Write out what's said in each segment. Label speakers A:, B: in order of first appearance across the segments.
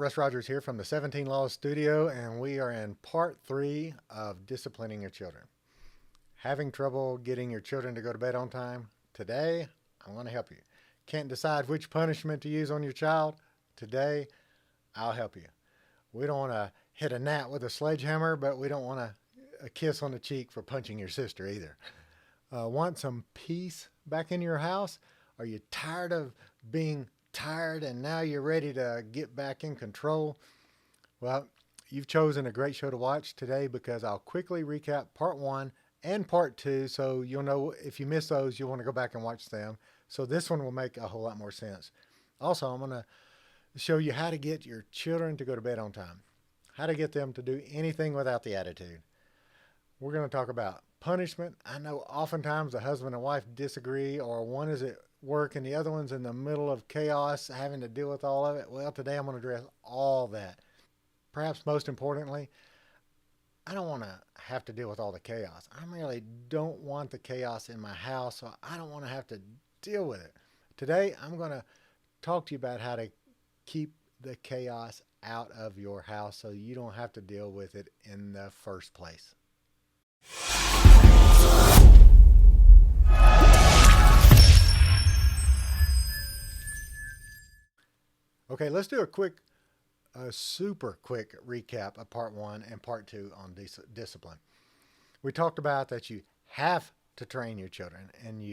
A: Russ Rogers here from the 17 Laws Studio, and we are in part 3 of disciplining your children. Having trouble getting your children to go to bed on time? Today, I'm going to help you. Can't decide which punishment to use on your child? Today, I'll help you. We don't want to hit a gnat with a sledgehammer, but we don't want a kiss on the cheek for punching your sister either. Want some peace back in your house? Are you tired of being tired and now you're ready to get back in control? Well, you've chosen a great show to watch today because I'll quickly recap part 1 and part 2 so you'll know if you miss those, you'll want to go back and watch them. So this one will make a whole lot more sense. Also, I'm going to show you how to get your children to go to bed on time, how to get them to do anything without the attitude. We're going to talk about punishment. I know oftentimes the husband and wife disagree, or one is at work and the other one's in the middle of chaos having to deal with all of it. Well, today I'm going to address all that. Perhaps most importantly, I don't want to have to deal with all the chaos. I really don't want the chaos in my house, so I don't want to have to deal with it. Today I'm going to talk to you about how to keep the chaos out of your house so you don't have to deal with it in the first place. Okay, let's do a super quick recap of part 1 and part 2 on discipline. We talked about that you have to train your children, and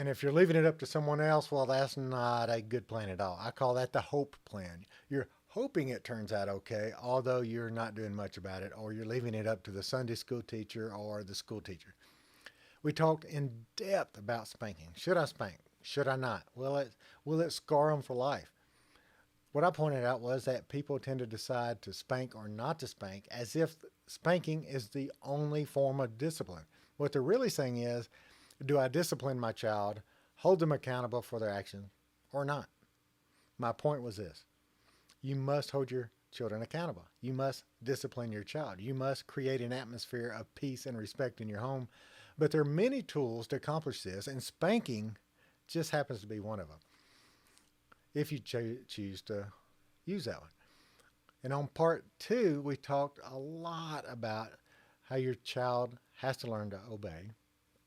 A: if you're leaving it up to someone else, well, that's not a good plan at all. I call that the hope plan. You're hoping it turns out okay, although you're not doing much about it, or you're leaving it up to the Sunday school teacher or the school teacher. We talked in depth about spanking. Should I spank? Should I not? Will it scar them for life? What I pointed out was that people tend to decide to spank or not to spank as if spanking is the only form of discipline. What they're really saying is, do I discipline my child, hold them accountable for their actions, or not? My point was this. You must hold your children accountable. You must discipline your child. You must create an atmosphere of peace and respect in your home. But there are many tools to accomplish this, and spanking just happens to be one of them, if you choose to use that one. And on part 2, we talked a lot about how your child has to learn to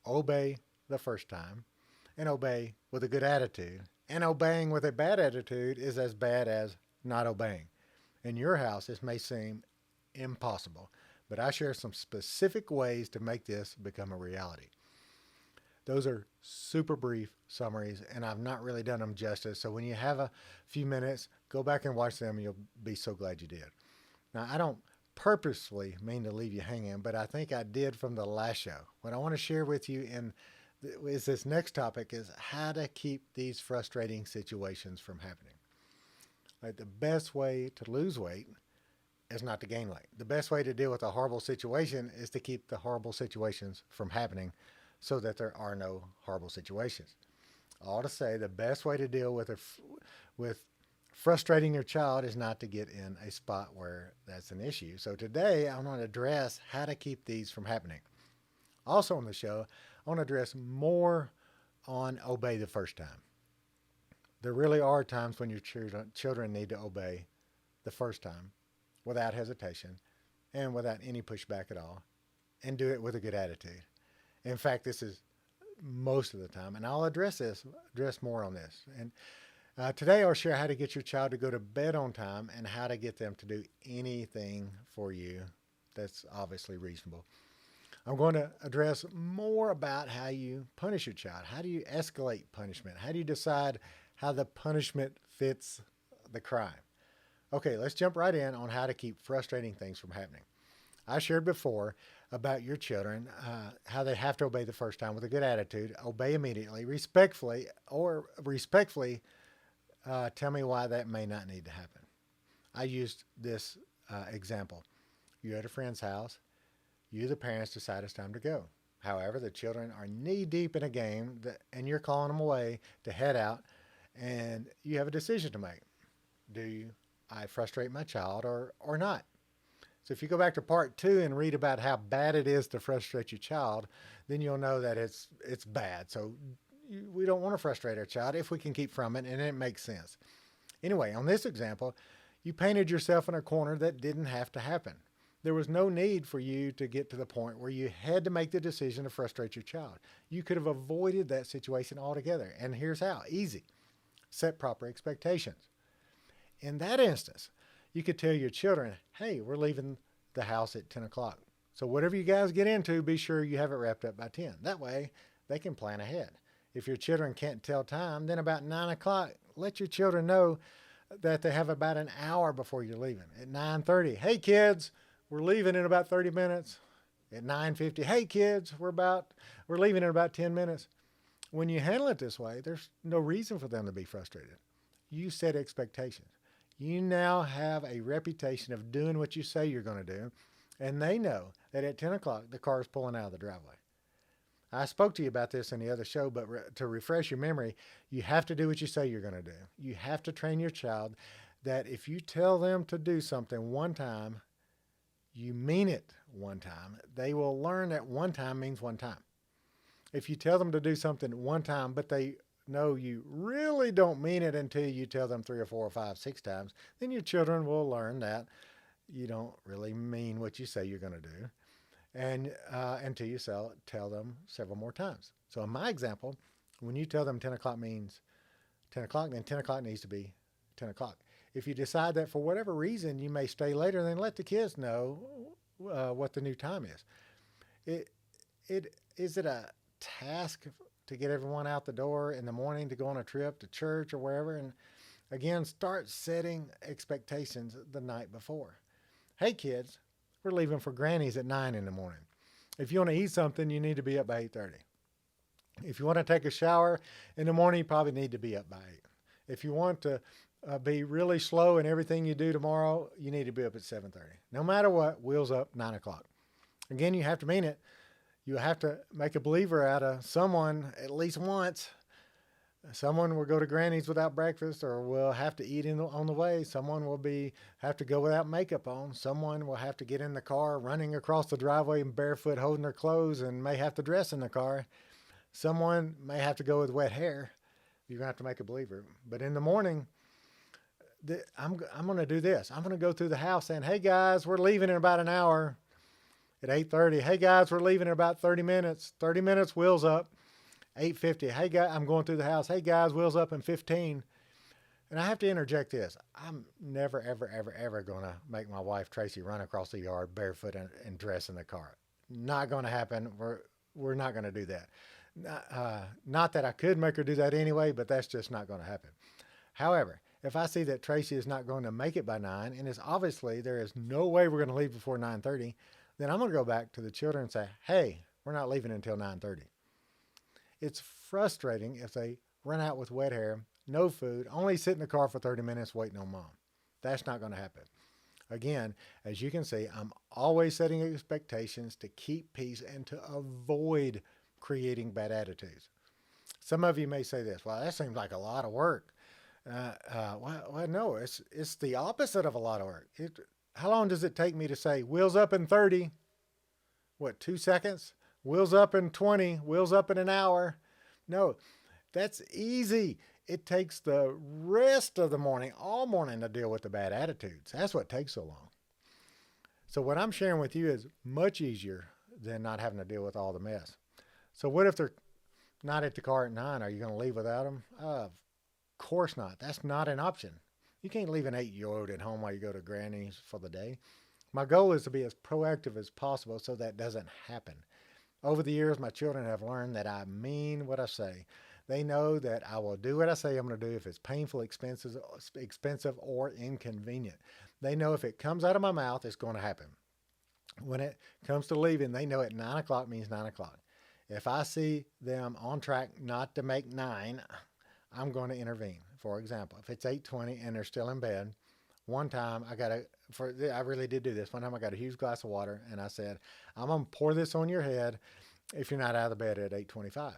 A: obey the first time, and obey with a good attitude. And obeying with a bad attitude is as bad as not obeying. In your house, this may seem impossible, but I share some specific ways to make this become a reality. Those are super brief summaries, and I've not really done them justice. So when you have a few minutes, go back and watch them, and you'll be so glad you did. Now, I don't purposely mean to leave you hanging, but I think I did from the last show. What I want to share with you is this next topic is how to keep these frustrating situations from happening. Like, the best way to lose weight is not to gain weight. The best way to deal with a horrible situation is to keep the horrible situations from happening so that there are no horrible situations. All to say, the best way to deal with frustrating your child is not to get in a spot where that's an issue. So today, I want to address how to keep these from happening. Also on the show, I want to address more on obey the first time. There really are times when your children need to obey the first time without hesitation and without any pushback at all, and do it with a good attitude. In fact, this is most of the time, and I'll address more on this. And today I'll share how to get your child to go to bed on time and how to get them to do anything for you that's obviously reasonable. I'm going to address more about how you punish your child. How do you escalate punishment? How do you decide how the punishment fits the crime? Okay, let's jump right in on how to keep frustrating things from happening. I shared before about your children, how they have to obey the first time with a good attitude, obey immediately, respectfully tell me why that may not need to happen. I used this example. You're at a friend's house. You, the parents, decide it's time to go. However, the children are knee-deep in a game, and you're calling them away to head out, and you have a decision to make. Do I frustrate my child or not? So if you go back to part 2 and read about how bad it is to frustrate your child, then you'll know that it's bad. So we don't want to frustrate our child if we can keep from it, and it makes sense. Anyway, on this example, You painted yourself in a corner that didn't have to happen. There was no need for you to get to the point where you had to make the decision to frustrate your child. You could have avoided that situation altogether. And here's how: easy. Set proper expectations. In that instance, you could tell your children, hey, we're leaving the house at 10 o'clock. So whatever you guys get into, be sure you have it wrapped up by 10. That way, they can plan ahead. If your children can't tell time, then about 9 o'clock, let your children know that they have about an hour before you're leaving. At 9:30, hey kids, we're leaving in about 30 minutes. At 9:50, hey kids, we're leaving in about 10 minutes. When you handle it this way, there's no reason for them to be frustrated. You set expectations. You now have a reputation of doing what you say you're going to do, and they know that at 10 o'clock the car is pulling out of the driveway. I spoke to you about this in the other show, but to refresh your memory, you have to do what you say you're going to do. You have to train your child that if you tell them to do something one time, you mean it one time. They will learn that one time means one time. If you tell them to do something one time, but they know you really don't mean it until you tell them 3 or 4 or 5, 6 times, then your children will learn that you don't really mean what you say you're going to do, and until you tell them several more times. So in my example, when you tell them 10 o'clock means 10 o'clock, then 10 o'clock needs to be 10 o'clock. If you decide that for whatever reason you may stay later, then let the kids know what the new time is. Is it a task to get everyone out the door in the morning to go on a trip to church or wherever? And again, start setting expectations the night before. Hey kids, we're leaving for Granny's at 9 in the morning. If you want to eat something, you need to be up by 8:30. If you want to take a shower in the morning, you probably need to be up by 8. If you want to be really slow in everything you do tomorrow, you need to be up at 7:30. No matter what, wheels up, 9 o'clock. Again, you have to mean it. You have to make a believer out of someone at least once. Someone will go to Granny's without breakfast, or will have to eat on the way. Someone will have to go without makeup on. Someone will have to get in the car running across the driveway and barefoot holding their clothes and may have to dress in the car. Someone may have to go with wet hair. You're going to have to make a believer. But in the morning, I'm going to do this. I'm going to go through the house saying, hey guys, we're leaving in about an hour. At 8:30, hey guys, we're leaving in about 30 minutes. 30 minutes, wheels up. 8:50, hey guys, I'm going through the house. Hey guys, wheels up in 15. And I have to interject this. I'm never, ever, ever, ever going to make my wife Tracy run across the yard barefoot and dress in the car. Not going to happen. We're not going to do that. Not that I could make her do that anyway, but that's just not going to happen. However, if I see that Tracy is not going to make it by 9, and it's obviously there is no way we're going to leave before 9:30, then I'm going to go back to the children and say, hey, we're not leaving until 9:30. It's frustrating if they run out with wet hair, no food, only sit in the car for 30 minutes waiting on mom. That's not going to happen. Again, as you can see, I'm always setting expectations to keep peace and to avoid creating bad attitudes. Some of you may say this, well, that seems like a lot of work. Well, no, it's the opposite of a lot of work. How long does it take me to say, wheels up in 30? What, 2 seconds? Wheels up in 20? Wheels up in an hour? No, that's easy. It takes the rest of the morning, all morning, to deal with the bad attitudes. That's what takes so long. So what I'm sharing with you is much easier than not having to deal with all the mess. So what if they're not at the car at 9? Are you going to leave without them? Of course not. That's not an option. You can't leave an 8-year-old at home while you go to Granny's for the day. My goal is to be as proactive as possible so that doesn't happen. Over the years, my children have learned that I mean what I say. They know that I will do what I say I'm going to do if it's painful, expensive, or inconvenient. They know if it comes out of my mouth, it's going to happen. When it comes to leaving, they know at 9 o'clock means 9 o'clock. If I see them on track not to make 9, I'm going to intervene. For example, if it's 8:20 and they're still in bed, one time I really did do this. One time I got a huge glass of water and I said, I'm going to pour this on your head if you're not out of the bed at 8:25.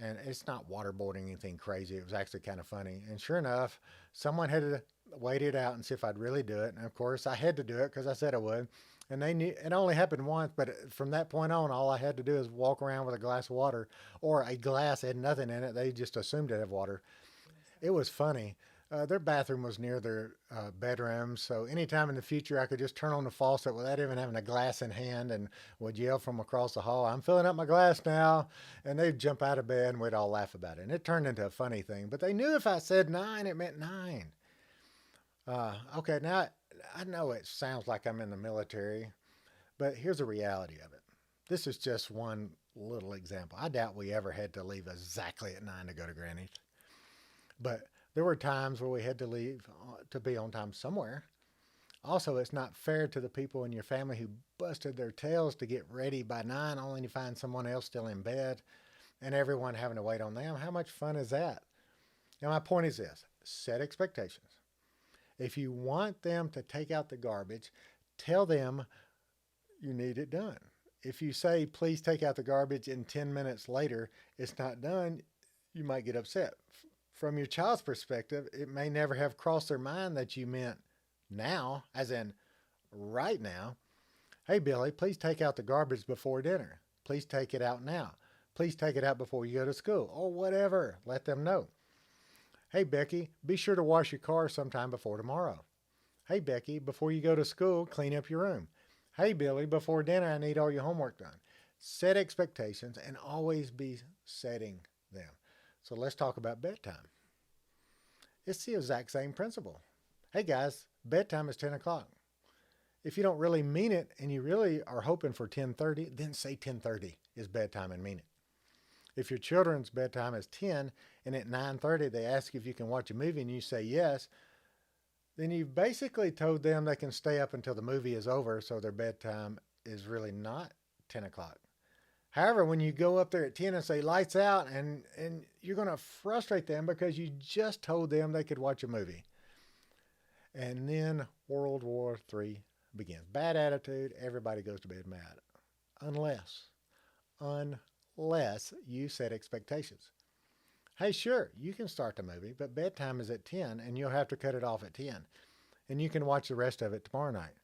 A: And it's not waterboarding anything crazy. It was actually kind of funny. And sure enough, someone had to wait it out and see if I'd really do it. And of course I had to do it because I said I would. And they knew it only happened once, but from that point on, all I had to do is walk around with a glass of water, or a glass that had nothing in it. They just assumed it had water. It was funny. Their bathroom was near their bedroom, so anytime in the future I could just turn on the faucet without even having a glass in hand and would yell from across the hall, "I'm filling up my glass now." And they'd jump out of bed and we'd all laugh about it. And it turned into a funny thing. But they knew if I said nine, it meant nine. Okay, now I know it sounds like I'm in the military, but here's the reality of it. This is just one little example. I doubt we ever had to leave exactly at 9 to go to Granny's. But there were times where we had to leave to be on time somewhere. Also, it's not fair to the people in your family who busted their tails to get ready by 9 only to find someone else still in bed and everyone having to wait on them. How much fun is that? Now, my point is this: set expectations. If you want them to take out the garbage, tell them you need it done. If you say, please take out the garbage, and 10 minutes later it's not done, you might get upset. From your child's perspective, it may never have crossed their mind that you meant now, as in right now. Hey, Billy, please take out the garbage before dinner. Please take it out now. Please take it out before you go to school, or whatever. Let them know. Hey, Becky, be sure to wash your car sometime before tomorrow. Hey, Becky, before you go to school, clean up your room. Hey, Billy, before dinner, I need all your homework done. Set expectations and always be setting them. So let's talk about bedtime. It's the exact same principle. Hey, guys, bedtime is 10 o'clock. If you don't really mean it and you really are hoping for 10:30, then say 10:30 is bedtime and mean it. If your children's bedtime is 10 and at 9:30 they ask you if you can watch a movie and you say yes, then you've basically told them they can stay up until the movie is over, so their bedtime is really not 10 o'clock. However, when you go up there at 10 and say lights out, and you're going to frustrate them because you just told them they could watch a movie. And then World War III begins. Bad attitude, everybody goes to bed mad. Unless you set expectations. Hey, sure, you can start the movie, but bedtime is at 10 and you'll have to cut it off at 10. And you can watch the rest of it tomorrow night.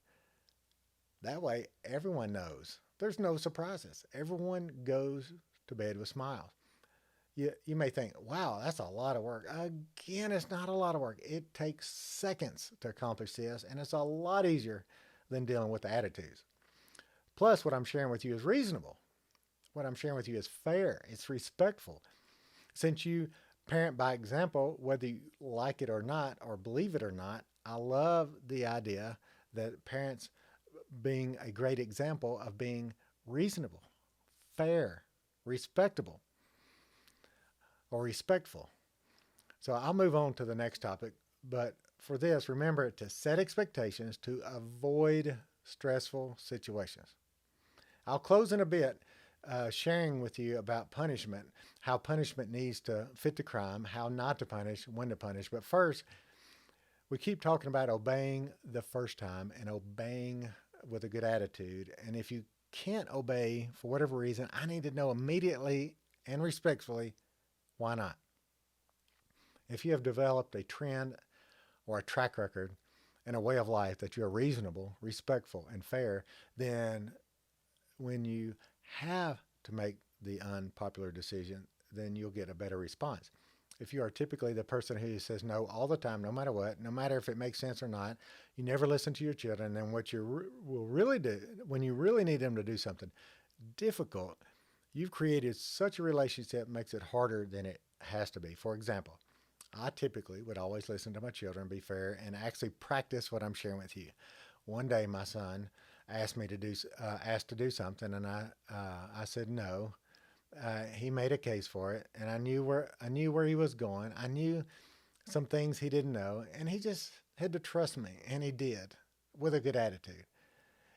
A: That way, everyone knows. There's no surprises. Everyone goes to bed with smiles. You may think, wow, that's a lot of work. Again, it's not a lot of work. It takes seconds to accomplish this, and it's a lot easier than dealing with the attitudes. Plus, what I'm sharing with you is reasonable. What I'm sharing with you is fair. It's respectful. Since you parent by example, whether you like it or not, or believe it or not, I love the idea that parents being a great example of being reasonable, fair, respectable, or respectful. So I'll move on to the next topic. But for this, remember to set expectations to avoid stressful situations. I'll close in a bit sharing with you about punishment, how punishment needs to fit the crime, how not to punish, when to punish. But first, we keep talking about obeying the first time and obeying with a good attitude. And if you can't obey for whatever reason, I need to know immediately and respectfully why not. If you have developed a trend or a track record and a way of life that you're reasonable, respectful, and fair, then when you have to make the unpopular decision, then you'll get a better response. If you are typically the person who says no all the time, no matter what, no matter if it makes sense or not, you never listen to your children, then what you will really do when you really need them to do something difficult, you've created such a relationship that makes it harder than it has to be. For example, I typically would always listen to my children, be fair, and actually practice what I'm sharing with you. One day, my son asked me to do something, and I said no. He made a case for it, and I knew where he was going. I knew some things he didn't know, and he just had to trust me, and he did with a good attitude.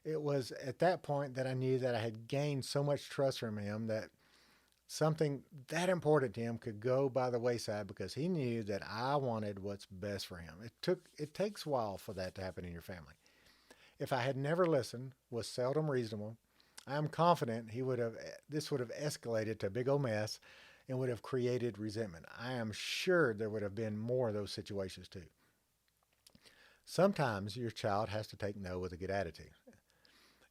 A: It was at that point that I knew that I had gained so much trust from him that something that important to him could go by the wayside because he knew that I wanted what's best for him. It takes a while for that to happen in your family. If I had never listened, was seldom reasonable, I am confident this would have escalated to a big old mess and would have created resentment. I am sure there would have been more of those situations too. Sometimes your child has to take no with a good attitude.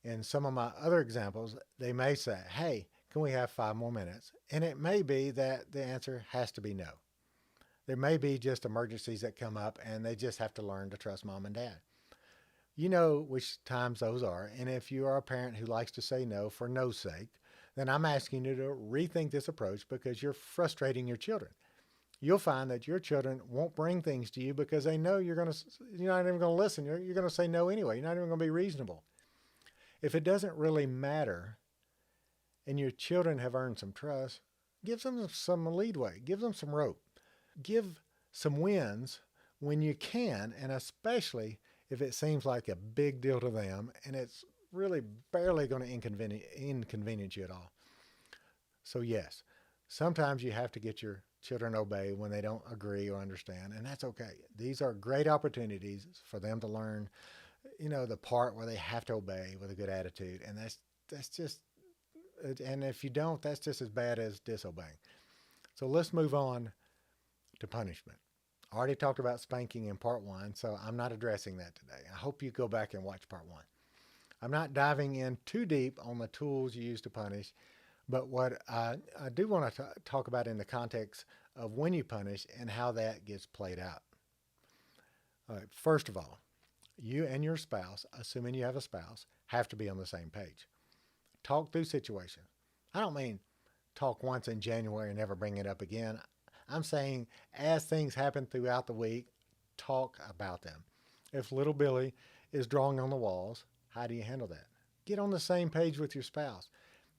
A: In some of my other examples, they may say, hey, can we have 5 more minutes? And it may be that the answer has to be no. There may be just emergencies that come up and they just have to learn to trust mom and dad. You know which times those are. And if you are a parent who likes to say no for no's sake, then I'm asking you to rethink this approach because you're frustrating your children. You'll find that your children won't bring things to you because they know you're not even going to listen. You're going to say no anyway. You're not even going to be reasonable. If it doesn't really matter and your children have earned some trust, give them some leadway, give them some rope, give some wins when you can, and especially if it seems like a big deal to them and it's really barely going to inconvenience you at all. So yes, sometimes you have to get your children obey when they don't agree or understand, and that's okay. These are great opportunities for them to learn, the part where they have to obey with a good attitude, and that's just, and if you don't, that's just as bad as disobeying. So let's move on to punishment. I already talked about spanking in part one, so I'm not addressing that today. I hope you go back and watch part one. I'm not diving in too deep on the tools you use to punish, but what I do want to talk about in the context of when you punish and how that gets played out. All right, first of all, you and your spouse, assuming you have a spouse, have to be on the same page. Talk through situations. I don't mean talk once in January and never bring it up again. I'm saying as things happen throughout the week, talk about them. If little Billy is drawing on the walls, how do you handle that? Get on the same page with your spouse.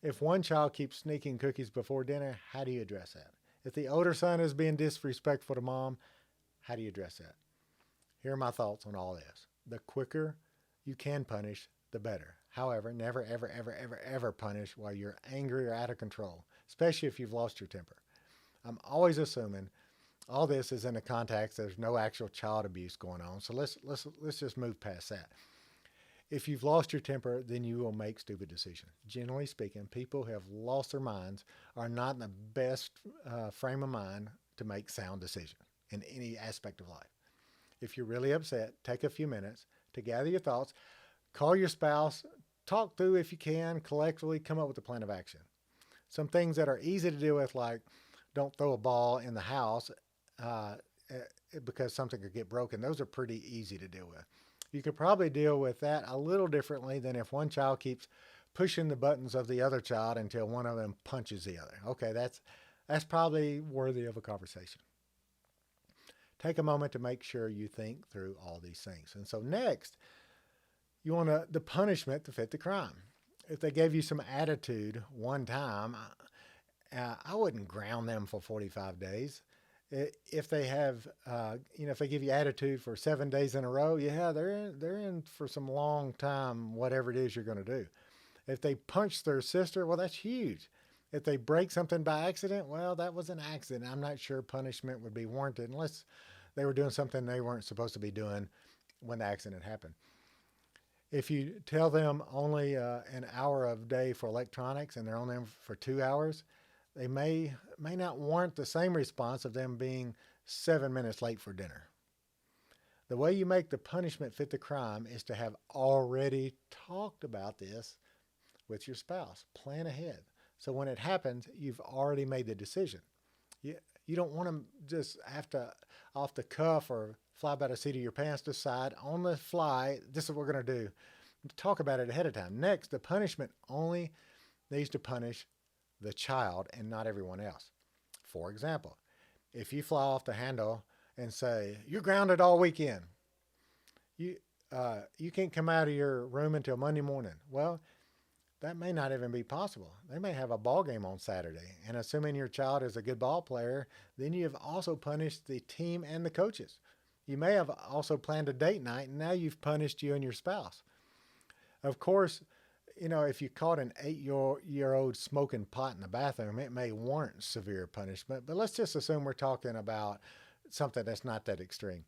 A: If one child keeps sneaking cookies before dinner, how do you address that? If the older son is being disrespectful to mom, how do you address that? Here are my thoughts on all this. The quicker you can punish, the better. However, never, ever, ever, ever, ever punish while you're angry or out of control, especially if you've lost your temper. I'm always assuming all this is in the context there's no actual child abuse going on. So let's just move past that. If you've lost your temper, then you will make stupid decisions. Generally speaking, people who have lost their minds are not in the best frame of mind to make sound decisions in any aspect of life. If you're really upset, take a few minutes to gather your thoughts, call your spouse, talk through if you can, collectively come up with a plan of action. Some things that are easy to deal with, like don't throw a ball in the house because something could get broken. Those are pretty easy to deal with. You could probably deal with that a little differently than if one child keeps pushing the buttons of the other child until one of them punches the other. Okay, that's probably worthy of a conversation. Take a moment to make sure you think through all these things. And so next, you want the punishment to fit the crime. If they gave you some attitude one time, I wouldn't ground them for 45 days. If they have, if they give you attitude for 7 days in a row, yeah, they're in for some long time, whatever it is you're going to do. If they punch their sister, well, that's huge. If they break something by accident, well, that was an accident. I'm not sure punishment would be warranted unless they were doing something they weren't supposed to be doing when the accident happened. If you tell them only an hour of day for electronics and they're on them for 2 hours, they may not warrant the same response of them being 7 minutes late for dinner. The way you make the punishment fit the crime is to have already talked about this with your spouse. Plan ahead. So when it happens, you've already made the decision. You don't want to just have to, off the cuff or fly by the seat of your pants, decide on the fly, this is what we're going to do. Talk about it ahead of time. Next, the punishment only needs to punish the child and not everyone else. For example, if you fly off the handle and say, you're grounded all weekend, you can't come out of your room until Monday morning. Well, that may not even be possible. They may have a ball game on Saturday, and assuming your child is a good ball player, then you have also punished the team and the coaches. You may have also planned a date night, and now you've punished you and your spouse. Of course, if you caught an 8-year-old smoking pot in the bathroom, it may warrant severe punishment, but let's just assume we're talking about something that's not that extreme.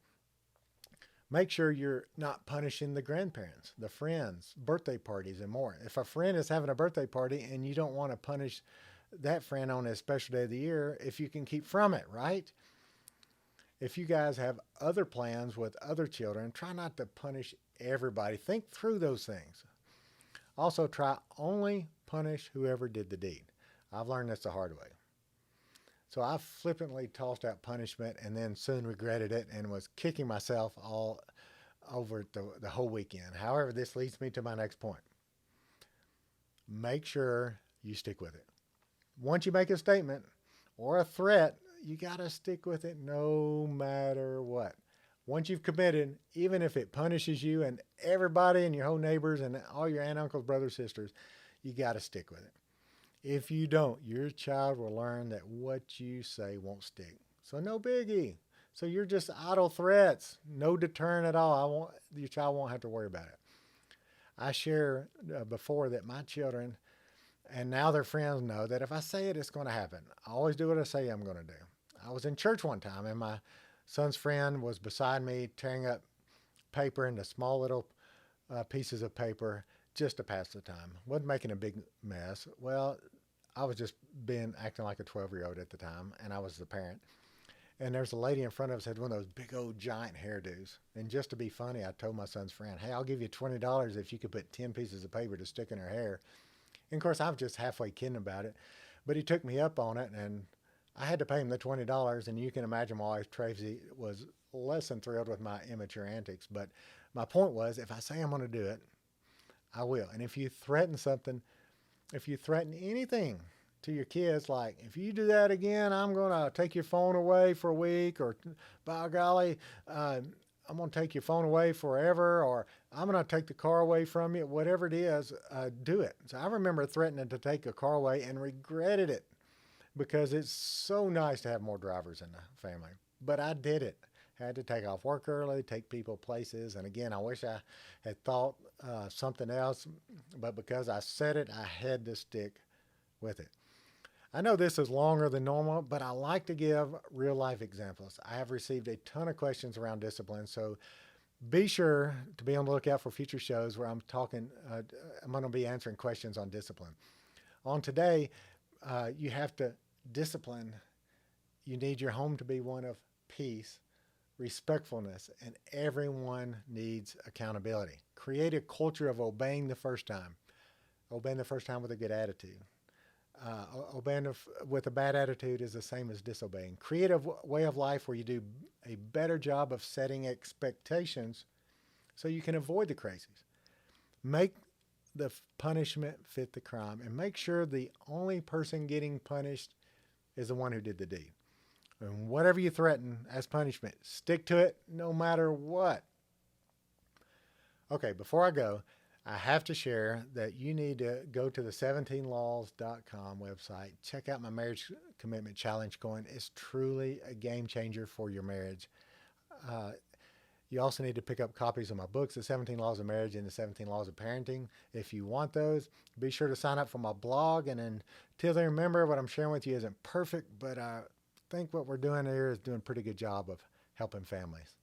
A: Make sure you're not punishing the grandparents, the friends, birthday parties, and more. If a friend is having a birthday party and you don't want to punish that friend on his special day of the year, if you can keep from it, right? If you guys have other plans with other children, try not to punish everybody. Think through those things. Also, try only punish whoever did the deed. I've learned this the hard way. So I flippantly tossed out punishment and then soon regretted it and was kicking myself all over the whole weekend. However, this leads me to my next point. Make sure you stick with it. Once you make a statement or a threat, you got to stick with it no matter what. Once you've committed, even if it punishes you and everybody and your whole neighbors and all your aunt, uncles, brothers, sisters, you got to stick with it. If you don't, your child will learn that what you say won't stick. So no biggie. So you're just idle threats, no deterrent at all. Your child won't have to worry about it. I share before that my children and now their friends know that if I say it, it's going to happen. I always do what I say I'm going to do. I was in church one time and my son's friend was beside me tearing up paper into small little pieces of paper just to pass the time. Wasn't making a big mess. Well, I was just acting like a 12-year-old at the time, and I was the parent. And there's a lady in front of us had one of those big old giant hairdos. And just to be funny, I told my son's friend, "Hey, I'll give you $20 if you could put 10 pieces of paper to stick in her hair." And of course, I was just halfway kidding about it, but he took me up on it, and I had to pay him the $20. And you can imagine my wife Tracy was less than thrilled with my immature antics. But my point was, if I say I'm going to do it, I will. And if you threaten something, if you threaten anything to your kids, like, if you do that again, I'm going to take your phone away for a week, or by golly, I'm going to take your phone away forever, or I'm going to take the car away from you, whatever it is, do it. So I remember threatening to take a car away and regretted it because it's so nice to have more drivers in the family. But I did it. Had to take off work early, take people places. And again, I wish I had thought something else, but because I said it, I had to stick with it. I know this is longer than normal, but I like to give real life examples. I have received a ton of questions around discipline, so be sure to be on the lookout for future shows where I'm going to be answering questions on discipline. On today, you have to discipline. You need your home to be one of peace, respectfulness, and everyone needs accountability. Create a culture of obeying the first time with a good attitude. Obeying with a bad attitude is the same as disobeying. Create a way of life where you do a better job of setting expectations so you can avoid the crazies. Make the punishment fit the crime, and make sure the only person getting punished is the one who did the deed. And whatever you threaten as punishment, stick to it no matter what. Okay, before I go, I have to share that you need to go to the 17laws.com website. Check out my marriage commitment challenge coin. It's truly a game changer for your marriage. You also need to pick up copies of my books, The 17 Laws of Marriage and The 17 Laws of Parenting. If you want those, be sure to sign up for my blog. And until then, remember, what I'm sharing with you isn't perfect, but I think what we're doing here is doing a pretty good job of helping families.